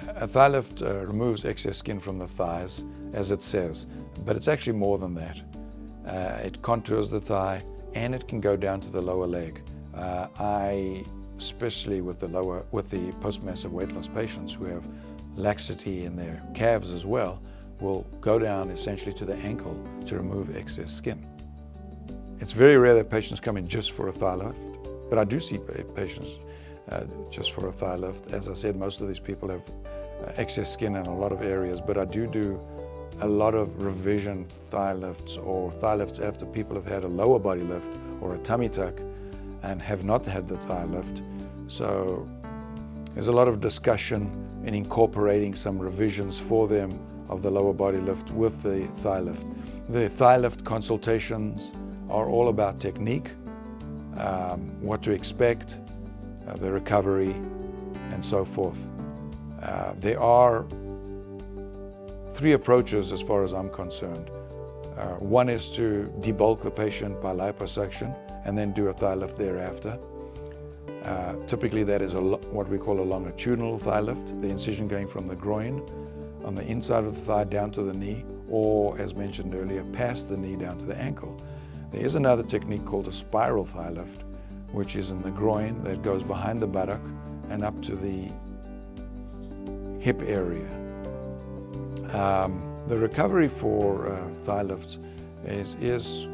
A thigh lift removes excess skin from the thighs, as it says, but it's actually more than that. It contours the thigh, and it can go down to the lower leg. Especially with the post-massive weight loss patients who have laxity in their calves as well, will go down essentially to the ankle to remove excess skin. It's very rare that patients come in just for a thigh lift, but I do see patients just for a thigh lift. As I said, most of these people have excess skin in a lot of areas, but I do a lot of revision thigh lifts, or thigh lifts after people have had a lower body lift or a tummy tuck and have not had the thigh lift. So there's a lot of discussion in incorporating some revisions for them of the lower body lift with the thigh lift. The thigh lift consultations are all about technique, what to expect, the recovery, and so forth. There are three approaches as far as I'm concerned. One is to debulk the patient by liposuction and then do a thigh lift thereafter. Typically that is what we call a longitudinal thigh lift, the incision going from the groin on the inside of the thigh down to the knee, or as mentioned earlier, past the knee down to the ankle. There is another technique called a spiral thigh lift, which is in the groin that goes behind the buttock and up to the hip area. The recovery for thigh lifts is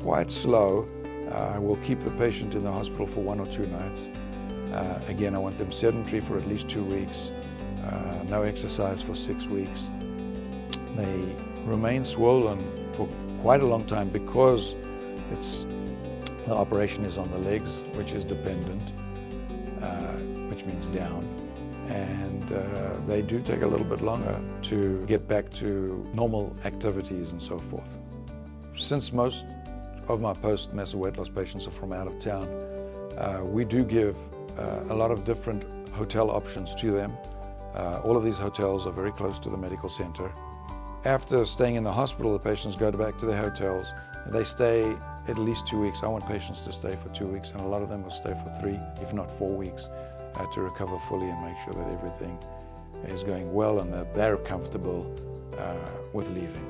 quite slow. I will keep the patient in the hospital for 1 or 2 nights. Again, I want them sedentary for at least 2 weeks, no exercise for 6 weeks. They remain swollen for quite a long time because the operation is on the legs, which is dependent, which means down. And they do take a little bit longer to get back to normal activities and so forth. Since most of my post-massive weight loss patients are from out of town, we do give a lot of different hotel options to them. All of these hotels are very close to the medical center. After staying in the hospital, the patients go back to their hotels. They stay at least 2 weeks. I want patients to stay for 2 weeks, and a lot of them will stay for 3, if not 4 weeks, to recover fully and make sure that everything is going well and that they're comfortable with leaving.